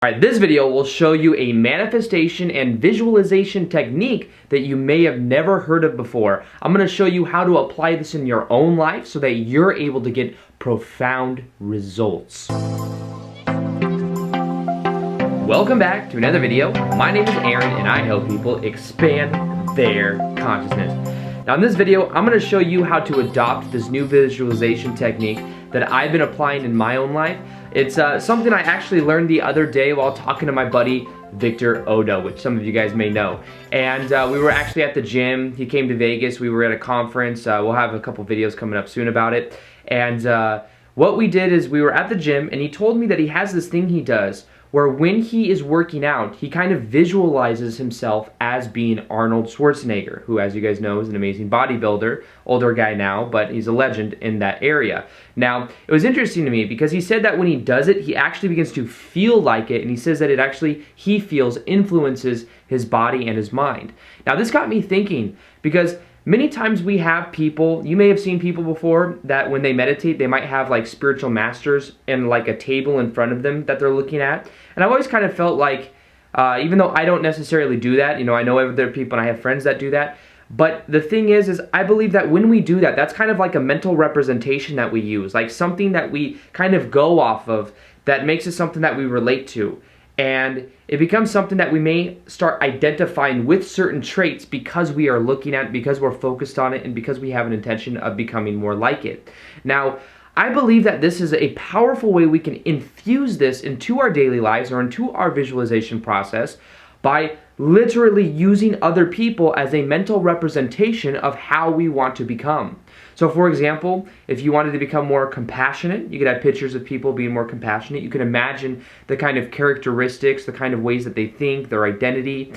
Alright, this video will show you a manifestation and visualization technique that you may have never heard of before. I'm going to show you how to apply this in your own life so that you're able to get profound results. Welcome back to another video. My name is Aaron and I help people expand their consciousness. Now in this video, I'm going to show you how to adopt this new visualization technique that I've been applying in my own life. It's something I actually learned the other day while talking to my buddy Victor Odel, which some of you guys may know. And we were actually at the gym. He came to Vegas. We were at a conference. We'll have a couple videos coming up soon about it. And what we did is we were at the gym and he told me that he has this thing he does where when he is working out, he kind of visualizes himself as being Arnold Schwarzenegger, who, as you guys know, is an amazing bodybuilder, older guy now, but he's a legend in that area. Now, it was interesting to me because he said that when he does it, he actually begins to feel like it, and he says that it actually, he feels, influences his body and his mind. Now, this got me thinking because many times we have people, you may have seen people before, that when they meditate, they might have like spiritual masters and like a table in front of them that they're looking at. And I've always kind of felt like, even though I don't necessarily do that, you know, I know other people and I have friends that do that, but the thing is I believe that when we do that, that's kind of like a mental representation that we use, like something that we kind of go off of that makes it something that we relate to. And it becomes something that we may start identifying with certain traits because we are looking at it, because we're focused on it, and because we have an intention of becoming more like it. Now, I believe that this is a powerful way we can infuse this into our daily lives or into our visualization process by literally using other people as a mental representation of how we want to become. So for example, if you wanted to become more compassionate, you could have pictures of people being more compassionate. You can imagine the kind of characteristics, the kind of ways that they think, their identity.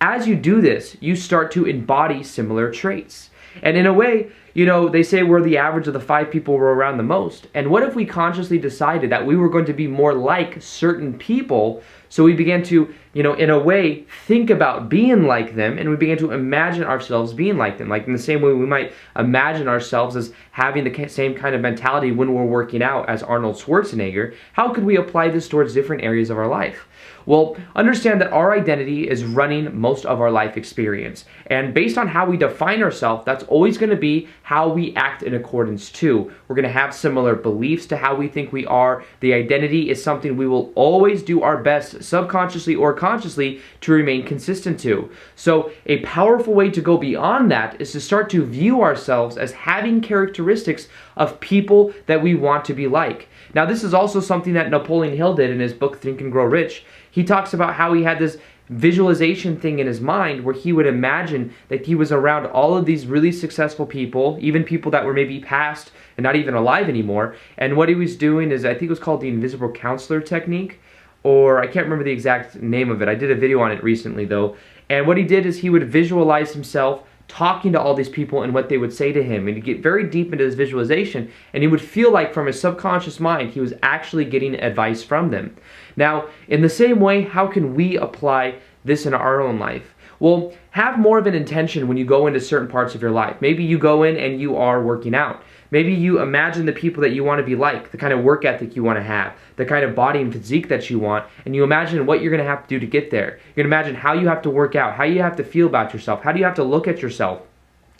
As you do this, you start to embody similar traits. And in a way, you know, they say we're the average of the 5 people we're around the most. And what if we consciously decided that we were going to be more like certain people, so we began to, you know, in a way, think about being like them, and we began to imagine ourselves being like them. Like in the same way we might imagine ourselves as having the same kind of mentality when we're working out as Arnold Schwarzenegger, how could we apply this towards different areas of our life? Well, understand that our identity is running most of our life experience. And based on how we define ourselves, that's always going to be how we act in accordance to. We're going to have similar beliefs to how we think we are. The identity is something we will always do our best, subconsciously or consciously, to remain consistent to. So a powerful way to go beyond that is to start to view ourselves as having characteristics of people that we want to be like. Now, this is also something that Napoleon Hill did in his book, Think and Grow Rich. He talks about how he had this visualization thing in his mind where he would imagine that he was around all of these really successful people, even people that were maybe past and not even alive anymore. And what he was doing is, I think it was called the invisible counselor technique, or I can't remember the exact name of it. I did a video on it recently though. And what he did is he would visualize himself talking to all these people and what they would say to him, and he'd get very deep into his visualization, and he would feel like from his subconscious mind he was actually getting advice from them. Now, in the same way, how can we apply this in our own life? Well, have more of an intention when you go into certain parts of your life. Maybe you go in and you are working out. Maybe you imagine the people that you want to be like, the kind of work ethic you want to have, the kind of body and physique that you want, and you imagine what you're going to have to do to get there. You're going to imagine how you have to work out, how you have to feel about yourself, how do you have to look at yourself.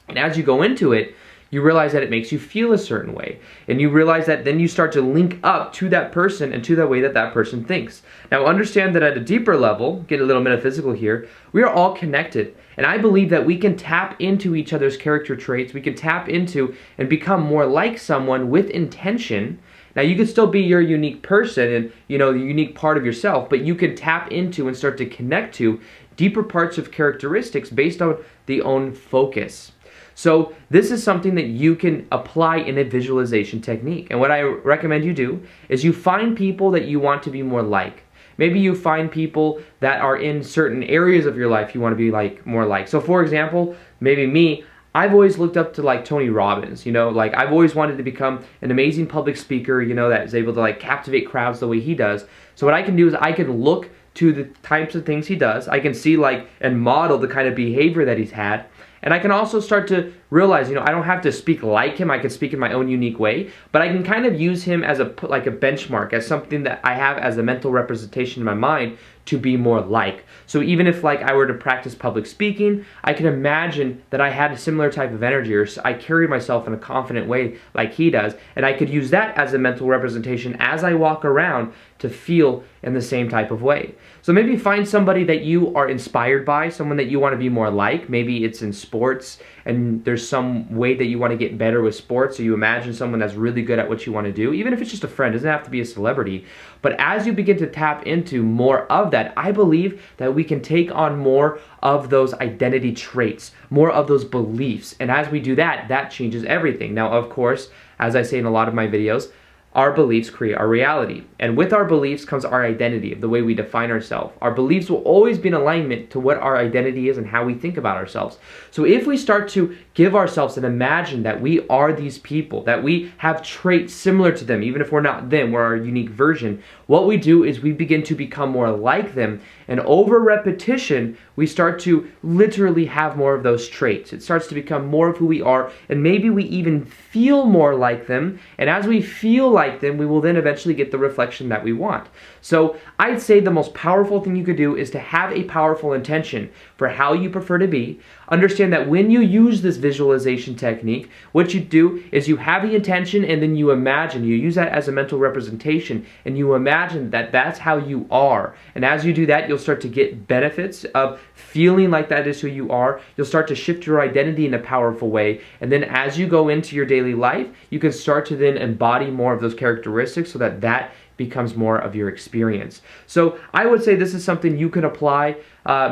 And as you go into it, you realize that it makes you feel a certain way. And you realize that then you start to link up to that person and to the way that that person thinks. Now understand that at a deeper level, get a little metaphysical here, we are all connected. And I believe that we can tap into each other's character traits. We can tap into and become more like someone with intention. Now you can still be your unique person and, you know, the unique part of yourself, but you can tap into and start to connect to deeper parts of characteristics based on the own focus. So this is something that you can apply in a visualization technique. And what I recommend you do is you find people that you want to be more like. Maybe you find people that are in certain areas of your life you want to be like more like. So for example, maybe me, I've always looked up to like Tony Robbins, you know, like I've always wanted to become an amazing public speaker, you know, that is able to like captivate crowds the way he does. So what I can do is I can look to the types of things he does. I can see like and model the kind of behavior that he's had. And I can also start to realize, I don't have to speak like him. I can speak in my own unique way, but I can kind of use him as a benchmark, as something that I have as a mental representation in my mind to be more like. So even if I were to practice public speaking, I can imagine that I had a similar type of energy, or I carry myself in a confident way like he does, and I could use that as a mental representation as I walk around to feel in the same type of way. So maybe find somebody that you are inspired by, someone that you want to be more like. Maybe it's in sports and there's some way that you want to get better with sports, so you imagine someone that's really good at what you want to do, even if it's just a friend. It doesn't have to be a celebrity. But as you begin to tap into more of that, I believe that we can take on more of those identity traits, more of those beliefs. And as we do that, that changes everything. Now, of course, as I say in a lot of my videos, our beliefs create our reality. And with our beliefs comes our identity, of the way we define ourselves. Our beliefs will always be in alignment to what our identity is and how we think about ourselves. So if we start to give ourselves and imagine that we are these people, that we have traits similar to them, even if we're not them, we're our unique version, what we do is we begin to become more like them. And over repetition, we start to literally have more of those traits. It starts to become more of who we are, and maybe we even feel more like them. And as we feel like them, we will then eventually get the reflection that we want. So I'd say the most powerful thing you could do is to have a powerful intention for how you prefer to be. Understand that when you use this visualization technique, what you do is you have the intention, and then you imagine, you use that as a mental representation, and you imagine that that's how you are. And as you do that, you'll start to get benefits of feeling like that is who you are. You'll start to shift your identity in a powerful way. And then as you go into your daily life, you can start to then embody more of those characteristics so that that becomes more of your experience. So I would say this is something you can apply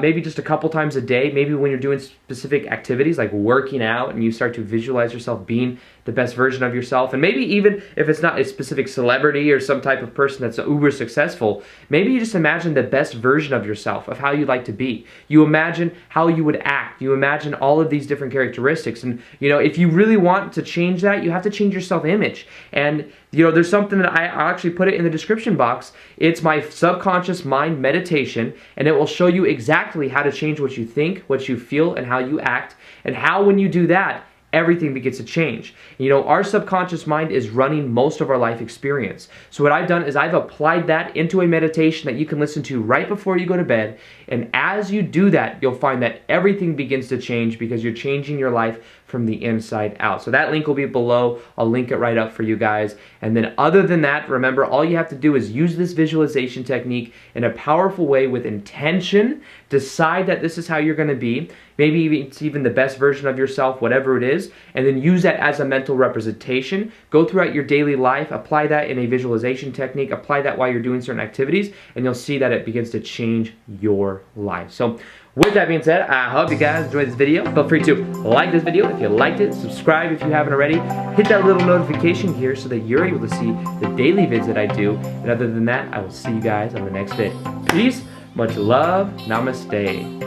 maybe just a couple times a day, maybe when you're doing specific activities like working out, and you start to visualize yourself being the best version of yourself. And maybe even if it's not a specific celebrity or some type of person that's uber successful, maybe you just imagine the best version of yourself, of how you'd like to be. You imagine how you would act. You imagine all of these different characteristics. And if you really want to change that, you have to change your self-image. And there's something that I'll actually put it in the description box. It's my subconscious mind meditation, and it will show you exactly how to change what you think, what you feel, and how you act, and how when you do that, everything begins to change. Our subconscious mind is running most of our life experience. So what I've done is I've applied that into a meditation that you can listen to right before you go to bed. And as you do that, you'll find that everything begins to change because you're changing your life from the inside out. So that link will be below. I'll link it right up for you guys. And then other than that, remember, all you have to do is use this visualization technique in a powerful way with intention. Decide that this is how you're going to be. Maybe it's even the best version of yourself, whatever it is, and then use that as a mental representation. Go throughout your daily life, apply that in a visualization technique, apply that while you're doing certain activities, and you'll see that it begins to change your life. So with that being said, I hope you guys enjoyed this video. Feel free to like this video if you liked it, subscribe if you haven't already, hit that little notification here so that you're able to see the daily vids that I do. And other than that, I will see you guys on the next vid. Peace, much love, namaste.